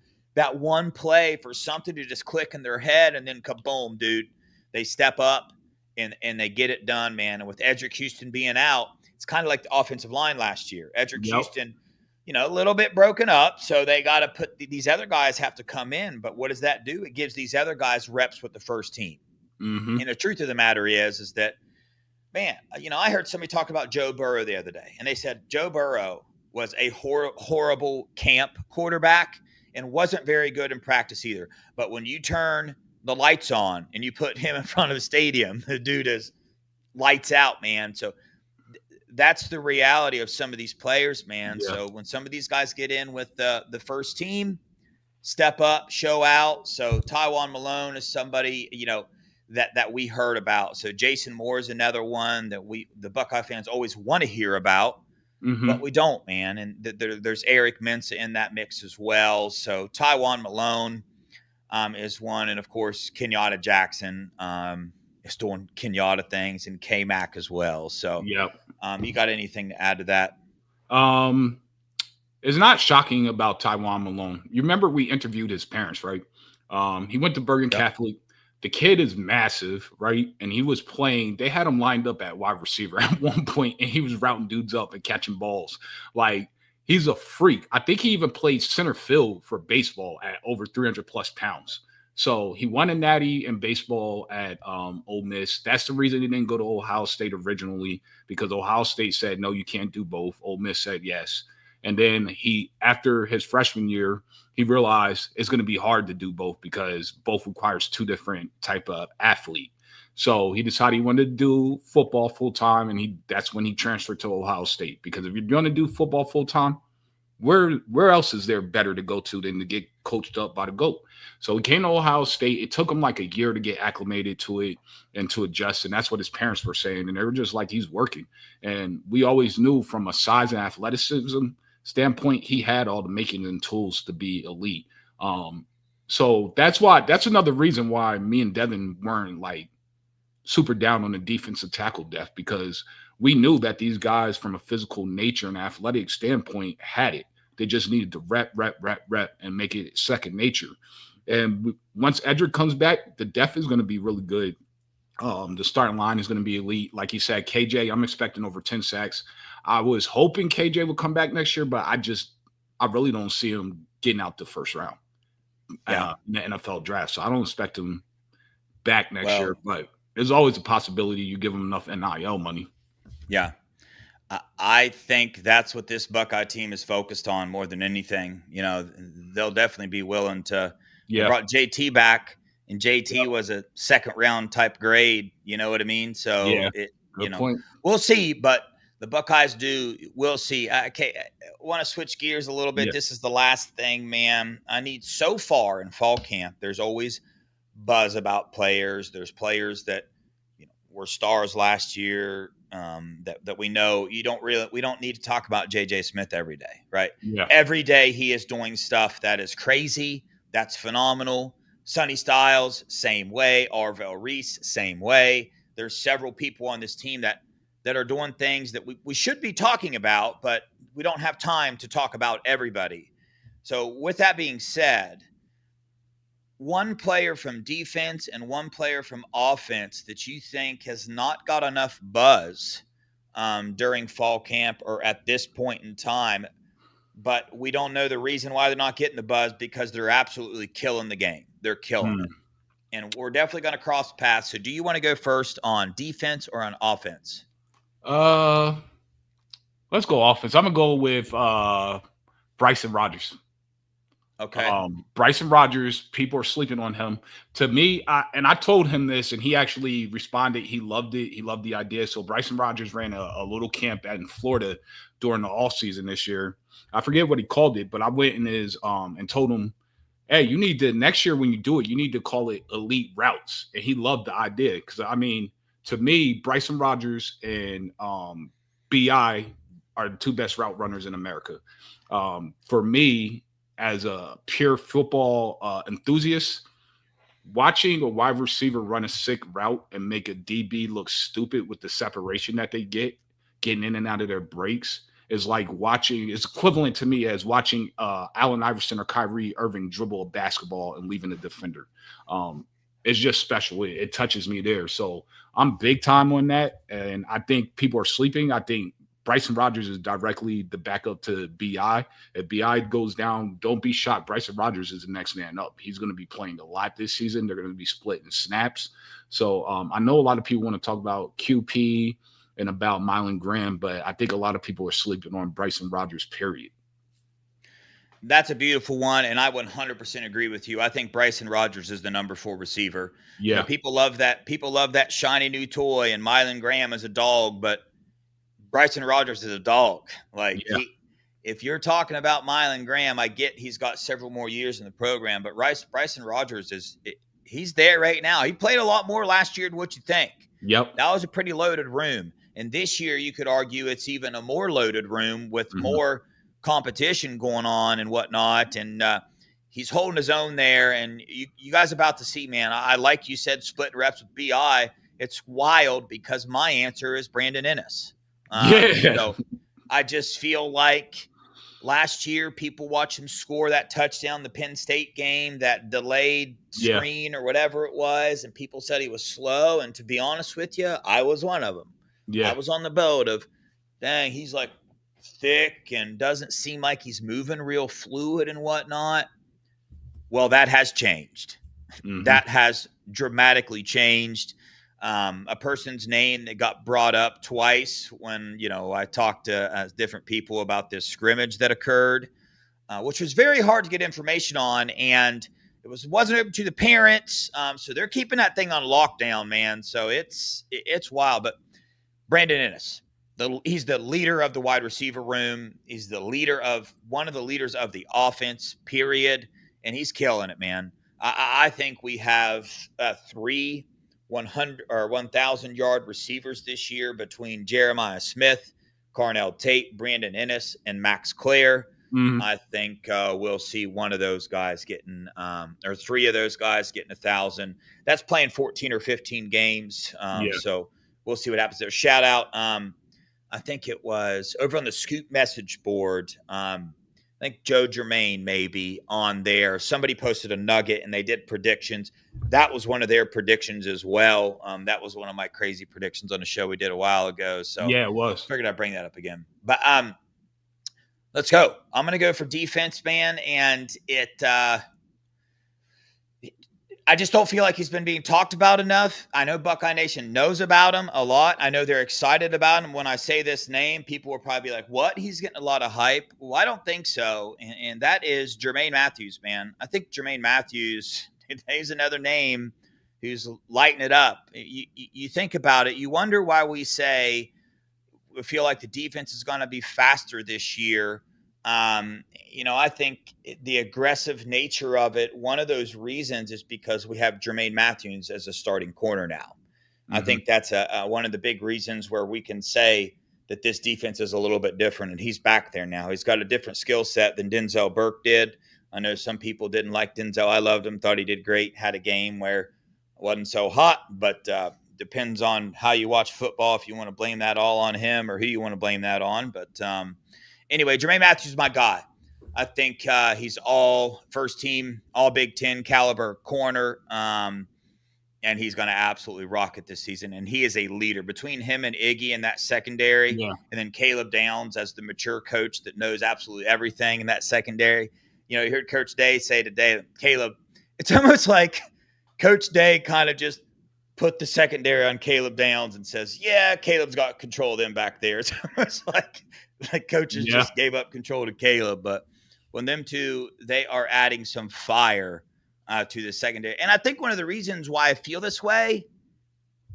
one play for something to just click in their head, and then kaboom, dude, they step up and they get it done, man. And with Edric Houston being out, it's kind of like the offensive line last year. Edric Houston, a little bit broken up, so they got to put these other guys have to come in. But what does that do? It gives these other guys reps with the first team. And the truth of the matter is that, man, I heard somebody talk about Joe Burrow the other day, and they said Joe Burrow was a horrible camp quarterback and wasn't very good in practice either. But when you turn the lights on and you put him in front of the stadium, the dude is lights out, man. So that's the reality of some of these players, man. Yeah. So when some of these guys get in with the first team, step up, show out. So Taiwan Malone is somebody, that we heard about. So Jason Moore is another one that the Buckeye fans always want to hear about, but we don't, man. And there's Eric Mensah in that mix as well. So Taiwan Malone is one. And of course, Kenyatta Jackson is doing Kenyatta things, and K-Mac as well. So you got anything to add to that? It's not shocking about Taiwan Malone. You remember we interviewed his parents, right? He went to Bergen Catholic. The kid is massive, right? And he was playing. They had him lined up at wide receiver at one point, and he was routing dudes up and catching balls. Like, he's a freak. I think he even played center field for baseball at over 300 plus pounds. So he won a natty in baseball at Ole Miss. That's the reason he didn't go to Ohio State originally, because Ohio State said, no, you can't do both. Ole Miss said yes. And then after his freshman year, he realized it's going to be hard to do both because both requires 2 different type of athlete. So he decided he wanted to do football full time, and that's when he transferred to Ohio State. Because if you're going to do football full time, where else is there better to go to than to get coached up by the GOAT? So he came to Ohio State. It took him like a year to get acclimated to it and to adjust, and that's what his parents were saying. And they were just like, he's working. And we always knew from a size and athleticism standpoint, he had all the makings and tools to be elite. So that's another reason why me and Devin weren't like super down on the defensive tackle depth, because we knew that these guys from a physical nature and athletic standpoint had it. They just needed to rep and make it second nature. And once Edric comes back, the depth is going to be really good. The starting line is going to be elite. Like he said, KJ, I'm expecting over 10 sacks. I was hoping KJ would come back next year, but I really don't see him getting out the first round. in the NFL draft. So I don't expect him back next year, Well, but there's always a possibility you give him enough NIL money. yeah. I think that's what this Buckeye team is focused on more than anything. You know, they'll definitely be willing to. They Yeah. brought JT back, and JT was a second round type grade. You know what I mean? So Yeah. Good point. we'll see. But the Buckeyes we'll see. Okay, I want to switch gears a little bit. Yeah. This is the last thing, man. I need so far in fall camp. There's always buzz about players. There's players that were stars last year. That we know we don't need to talk about JJ Smith every day, right? Yeah. Every day he is doing stuff that is crazy, that's phenomenal. Sonny Styles, same way. Arvell Reese, same way. There's several people on this team that are doing things that we should be talking about, but we don't have time to talk about everybody. So with that being said, one player from defense and one player from offense that you think has not got enough buzz during fall camp or at this point in time, but we don't know the reason why they're not getting the buzz because they're absolutely killing the game. They're killing it. And we're definitely going to cross paths. So do you want to go first on defense or on offense? Let's go offense. I'm going to go with Bryson Rodgers. Okay. Bryson Rodgers, people are sleeping on him. To me, I told him this, and he actually responded. He loved it. He loved the idea. So Bryson Rodgers ran a little camp in Florida during the off season this year. I forget what he called it, but I went and told him, hey, you need to, next year when you do it, you need to call it elite routes. And he loved the idea because, I mean, to me, Bryson Rodgers and BI are the two best route runners in America. For me, as a pure football enthusiast, watching a wide receiver run a sick route and make a DB look stupid with the separation that they getting in and out of their breaks is like it's equivalent to me as watching Allen Iverson or Kyrie Irving dribble a basketball and leaving the defender. It's just special. It touches me there. So I'm big time on that. And I think people are sleeping. I think Bryson Rodgers is directly the backup to BI. If BI goes down, don't be shocked. Bryson Rodgers is the next man up. He's going to be playing a lot this season. They're going to be splitting snaps. So I know a lot of people want to talk about QP and about Mylan Graham, but I think a lot of people are sleeping on Bryson Rodgers, period. That's a beautiful one, and I 100% agree with you. I think Bryson Rodgers is the number 4 receiver. Yeah. People love that. People love that shiny new toy, and Mylan Graham is a dog, but Bryson Rodgers is a dog. If you're talking about Mylan Graham, I get he's got several more years in the program, but Bryson Rodgers he's there right now. He played a lot more last year than what you think. Yep. That was a pretty loaded room. And this year you could argue it's even a more loaded room with more competition going on and whatnot. And he's holding his own there. And you guys about to see, man, I like you said, split reps with BI. It's wild because my answer is Brandon Ennis. So I just feel like last year people watched him score that touchdown, the Penn State game, that delayed screen or whatever it was, and people said he was slow. And to be honest with you, I was one of them. Yeah. I was on the boat of, dang, he's like thick and doesn't seem like he's moving real fluid and whatnot. Well, that has changed. That has dramatically changed. A person's name that got brought up twice when, I talked to different people about this scrimmage that occurred, which was very hard to get information on. And it wasn't open to the parents. So they're keeping that thing on lockdown, man. So it's wild. But Brandon Ennis, he's the leader of the wide receiver room. He's the one of the leaders of the offense, period. And he's killing it, man. I think we have 3 100 or 1,000-yard receivers this year between Jeremiah Smith, Carnell Tate, Brandon Ennis, and Max Clare. I think we'll see one of those guys getting, or 3 of those guys getting 1,000. That's playing 14 or 15 games. So we'll see what happens there. Shout out. I think it was over on the Scoop message board. I think Joe Germain maybe on there. Somebody posted a nugget and they did predictions. That was one of their predictions as well. That was one of my crazy predictions on the show we did a while ago. So yeah, it was. Figured I'd bring that up again. But let's go. I'm going to go for defense, man. And I just don't feel like he's been being talked about enough. I know Buckeye Nation knows about him a lot. I know they're excited about him. When I say this name, people will probably be like, what? He's getting a lot of hype. Well, I don't think so. And that is Jermaine Matthews, man. I think Jermaine Matthews, he's another name who's lighting it up. You think about it, you wonder why we feel like the defense is going to be faster this year. I think the aggressive nature of it, one of those reasons is because we have Jermaine Matthews as a starting corner now. Mm-hmm. I think that's one of the big reasons where we can say that this defense is a little bit different, and he's back there now. He's got a different skill set than Denzel Burke did. I know some people didn't like Denzel. I loved him, thought he did great, had a game where it wasn't so hot, but depends on how you watch football, if you want to blame that all on him or who you want to blame that on. But anyway, Jermaine Matthews is my guy. I think he's all first team, all Big Ten caliber corner, and he's going to absolutely rock it this season. And he is a leader between him and Iggy in that secondary, and then Caleb Downs as the mature coach that knows absolutely everything in that secondary. You heard Coach Day say today, Caleb, it's almost like Coach Day kind of just put the secondary on Caleb Downs and says, yeah, Caleb's got control of them back there. It's almost like coaches just gave up control to Caleb. But when them two, they are adding some fire to the secondary. And I think one of the reasons why I feel this way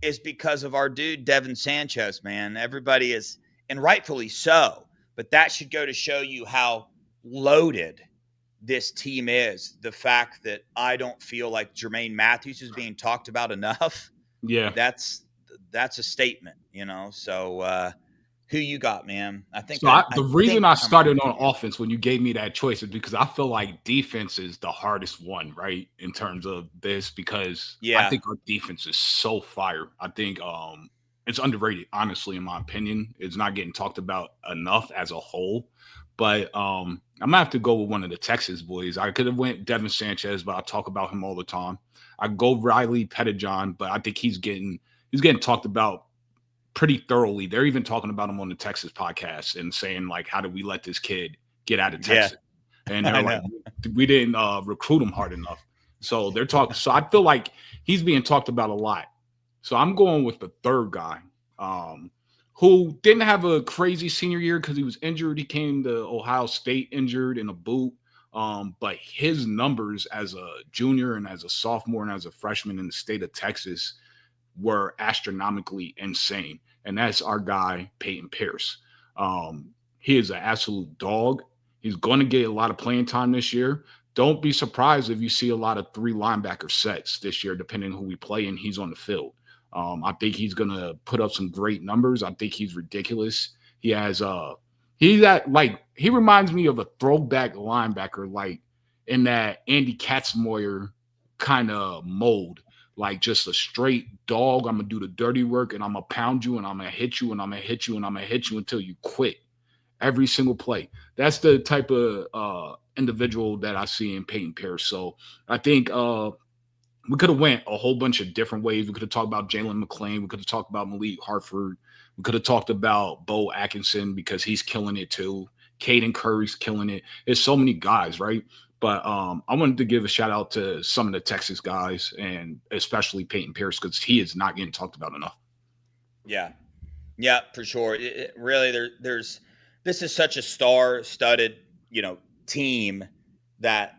is because of our dude, Devin Sanchez, man. Everybody is, and rightfully so, but that should go to show you how loaded this team is. The fact that I don't feel like Jermaine Matthews is being talked about enough. Yeah. That's a statement, So who you got, man? I think the reason I started on offense when you gave me that choice is because I feel like defense is the hardest one, right? In terms of this, because I think our defense is so fire. I think it's underrated, honestly, in my opinion. It's not getting talked about enough as a whole. But I'm gonna have to go with one of the Texas boys. I could have went Devin Sanchez, but I talk about him all the time. I go Riley Pettijohn, but I think he's getting talked about pretty thoroughly. They're even talking about him on the Texas podcast and saying, like, how did we let this kid get out of Texas? And they're like, we didn't recruit him hard enough. So they're talking. So I feel like he's being talked about a lot. So I'm going with the third guy, who didn't have a crazy senior year because he was injured. He came to Ohio State injured in a boot. But his numbers as a junior and as a sophomore and as a freshman in the state of Texas were astronomically insane. And that's our guy, Peyton Pierce. He is an absolute dog. He's going to get a lot of playing time this year. Don't be surprised if you see a lot of 3 linebacker sets this year, depending on who we play and he's on the field. I think he's going to put up some great numbers. I think he's ridiculous. He has he reminds me of a throwback linebacker, like in that Andy Katzmoyer kind of mold, like just a straight dog. I'm going to do the dirty work and I'm going to pound you and I'm going to hit you and I'm going to hit you and I'm going to hit you until you quit every single play. That's the type of individual that I see in Peyton Pierce. So I think we could have went a whole bunch of different ways. We could have talked about Jalen McClain. We could have talked about Malik Hartford. We could have talked about Bo Atkinson because he's killing it too. Caden Curry's killing it. There's so many guys, right? But I wanted to give a shout out to some of the Texas guys and especially Peyton Pierce because he is not getting talked about enough. Yeah, for sure. Really, there's this is such a star-studded, team that,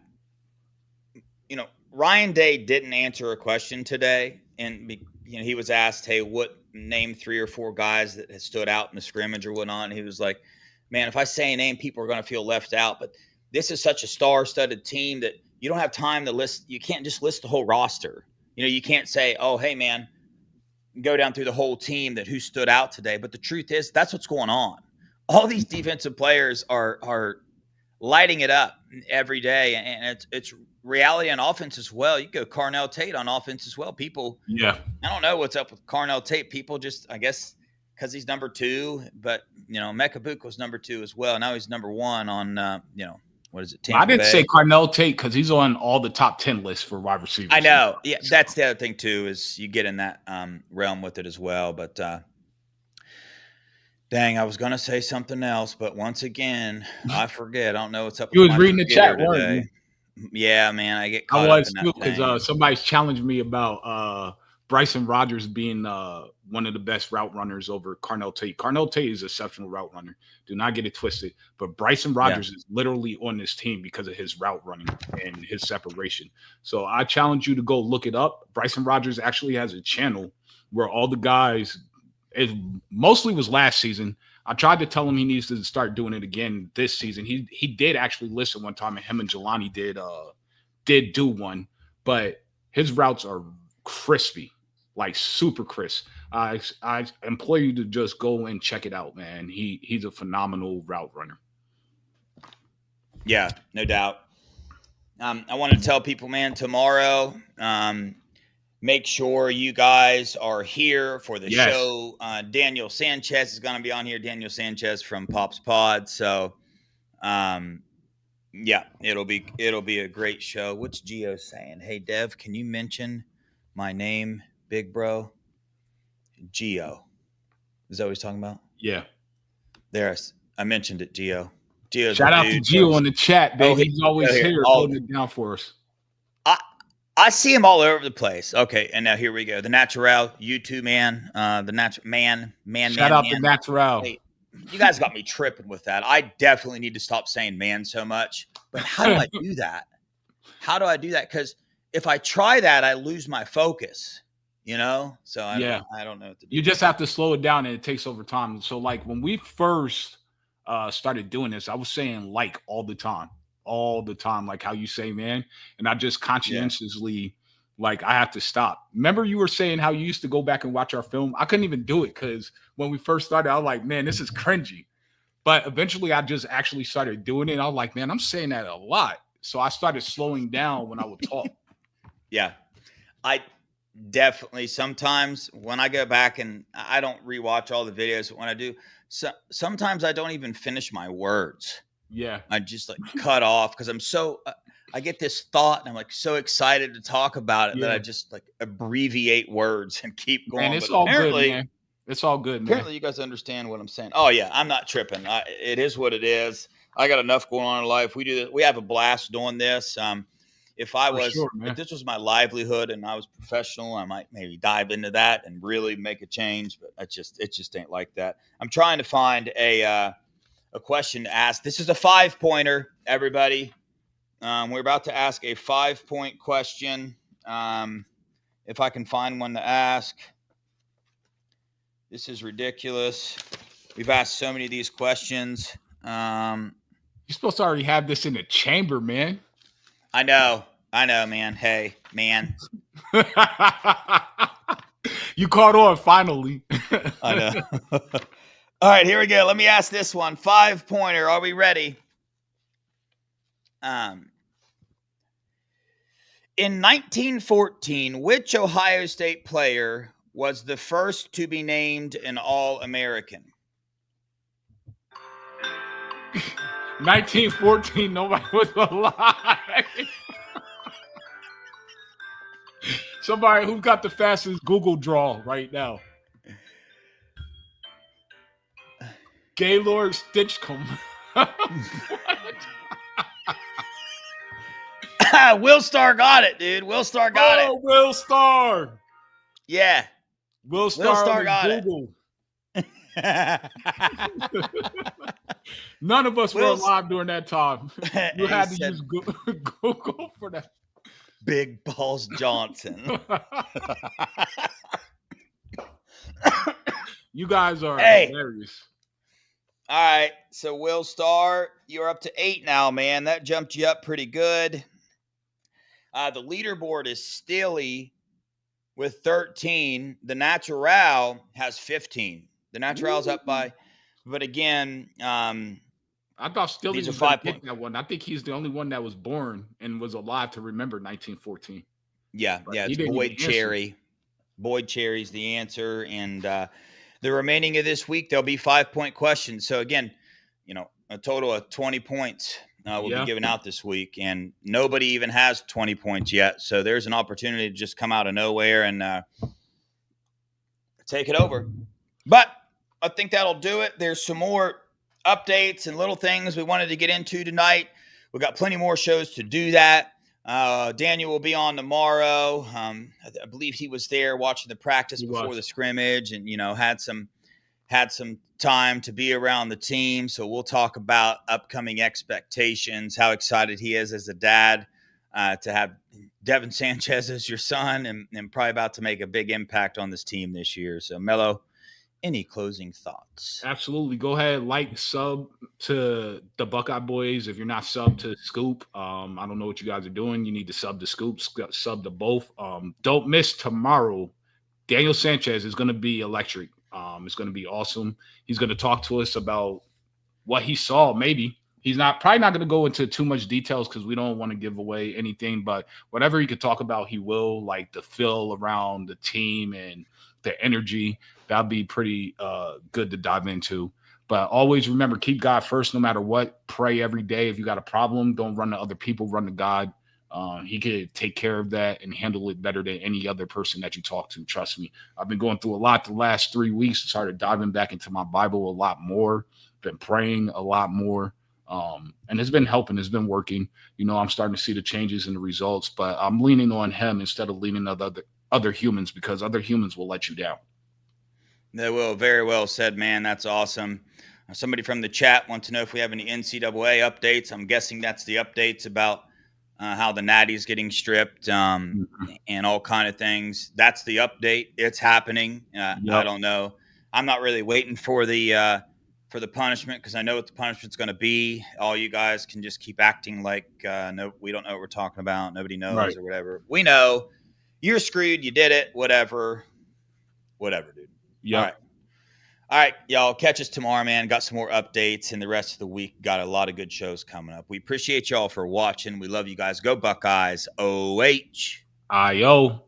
Ryan Day didn't answer a question today, and he was asked, "Hey, name 3 or 4 guys that had stood out in the scrimmage or whatnot?" And he was like, "Man, if I say a name, people are going to feel left out." But this is such a star-studded team that you don't have time to list. You can't just list the whole roster. You can't say, "Oh, hey, man, go down through the whole team that who stood out today." But the truth is, that's what's going on. All these defensive players are lighting it up every day, and it's reality on offense as well. You go Carnell Tate on offense as well. People, I don't know what's up with Carnell Tate. People just, I guess, because he's number 2, but Mekabuke was number 2 as well. Now he's number 1 on, what is it? Tampa I didn't Bay. say Carnell Tate because he's on all the top 10 lists for wide receivers. I know. Yeah, that's the other thing too is you get in that realm with it as well. But dang, I was gonna say something else, but once again, I forget. I don't know what's up. You was reading the chat, weren't you? Yeah, man, I get I caught up was in that too thing. because somebody's challenged me about Bryson Rogers being one of the best route runners over Carnell Tate. Carnell Tate is an exceptional route runner. Do not get it twisted. But Bryson Rogers is literally on this team because of his route running and his separation. So I challenge you to go look it up. Bryson Rogers actually has a channel where all the guys, it mostly was last season. I tried to tell him he needs to start doing it again this season. He did actually listen one time, and him and Jelani did do one, but his routes are crispy, like super crisp. I implore you to just go and check it out, man. He's a phenomenal route runner. Yeah, no doubt. I want to tell people, man, tomorrow, make sure you guys are here for the show. Daniel Sanchez is going to be on here. Daniel Sanchez from Pop's Pod. So, yeah, it'll be a great show. What's Gio saying? Hey, Dev, can you mention my name, big bro? Gio. Is that what he's talking about? Yeah. I mentioned it, Gio. Gio's shout out to Gio in the chat, baby. He's always here holding it down for us. I see him all over the place. Okay, and now here we go. The Natural, you too, man. The Natural man. Shout out to Natural. Hey, you guys got me tripping with that. I definitely need to stop saying man so much. But how do I do that? How do I do that? Because if I try that, I lose my focus. You know? So I don't know what to do. You just have to slow it down, and it takes over time. So like when we first started doing this, I was saying like all the time, like how you say man, and I just conscientiously like I have to stop. Remember you were saying how you used to go back and watch our film? I couldn't even do it because when we first started, I was like, man, this is cringy. But eventually I just actually started doing it. I was like, man, I'm saying that a lot. So I started slowing down when I would talk. Yeah. I definitely sometimes when I go back, and I don't rewatch all the videos, but when I do, sometimes I don't even finish my words. Yeah. I just like cut off because I'm so I get this thought and I'm like so excited to talk about it that I just like abbreviate words and keep going. And it's all good, man. It's all good, man. Apparently you guys understand what I'm saying. Oh yeah, I'm not tripping. It is what it is. I got enough going on in life. We do this. We have a blast doing this. If this was my livelihood and I was professional, I might maybe dive into that and really make a change. But it just ain't like that. I'm trying to find a question to ask. This is a 5-pointer, everybody. We're about to ask a 5-point question. If I can find one to ask. This is ridiculous. We've asked so many of these questions. You're supposed to already have this in the chamber, man. I know, man. Hey, man. You caught on finally. I know. All right, here we go. Let me ask this one. 5-pointer. Are we ready? In 1914, which Ohio State player was the first to be named an All-American? 1914, nobody was alive. Somebody who got the fastest Google draw right now. Gaylord Stitchcomb. Will Starr got it, dude. Will Starr got it. Oh, Will Starr. Yeah. Will Starr got Google. None of us were alive during that time. You had to use Google for that. Big Balls Johnson. You guys are hilarious. All right. So, Will Starr, you're up to 8 now, man. That jumped you up pretty good. The leaderboard is Steely with 13. The Natural has 15. The Natural's up by, but again, I thought Steely was going to get that one. I think he's the only one that was born and was alive to remember 1914. Yeah, it's Boyd Cherry. Boyd Cherry's the answer, and the remaining of this week there'll be 5-point questions. So again, a total of 20 points will be given out this week, and nobody even has 20 points yet. So there's an opportunity to just come out of nowhere and take it over. But I think that'll do it. There's some more updates and little things we wanted to get into tonight. we got plenty more shows to do that. Daniel will be on tomorrow. I believe he was there watching the practice before the scrimmage, and had some time to be around the team. So we'll talk about upcoming expectations, how excited he is as a dad to have Devin Sanchez as your son, and probably about to make a big impact on this team this year. So Mello, any closing thoughts? Absolutely. Go ahead, sub to the Buckeye Boys. If you're not sub to Scoop, I don't know what you guys are doing. You need to sub to Scoop, sub to both. Don't miss tomorrow. Daniel Sanchez is going to be electric. It's going to be awesome. He's going to talk to us about what he saw. Maybe he's probably not going to go into too much details because we don't want to give away anything, but whatever he could talk about, he will, like the feel around the team and the energy. That'll be pretty good to dive into. But always remember, keep God first no matter what. Pray every day. If you got a problem, don't run to other people, run to God. He could take care of that and handle it better than any other person that you talk to. Trust me. I've been going through a lot the last 3 weeks. Started diving back into my Bible a lot more. Been praying a lot more. And it's been helping. It's been working. I'm starting to see the changes in the results, but I'm leaning on him instead of leaning on other humans, because other humans will let you down. They will. Very well said, man. That's awesome. Somebody from the chat wants to know if we have any NCAA updates. I'm guessing that's the updates about how the Natty's getting stripped and all kind of things. That's the update. It's happening. I don't know. I'm not really waiting for the punishment because I know what the punishment's going to be. All you guys can just keep acting like no, we don't know what we're talking about. Nobody knows or whatever. We know. You're screwed. You did it. Whatever, dude. Yeah. All right, y'all. Catch us tomorrow, man. Got some more updates, and the rest of the week got a lot of good shows coming up. We appreciate y'all for watching. We love you guys. Go Buckeyes. OH. I-O.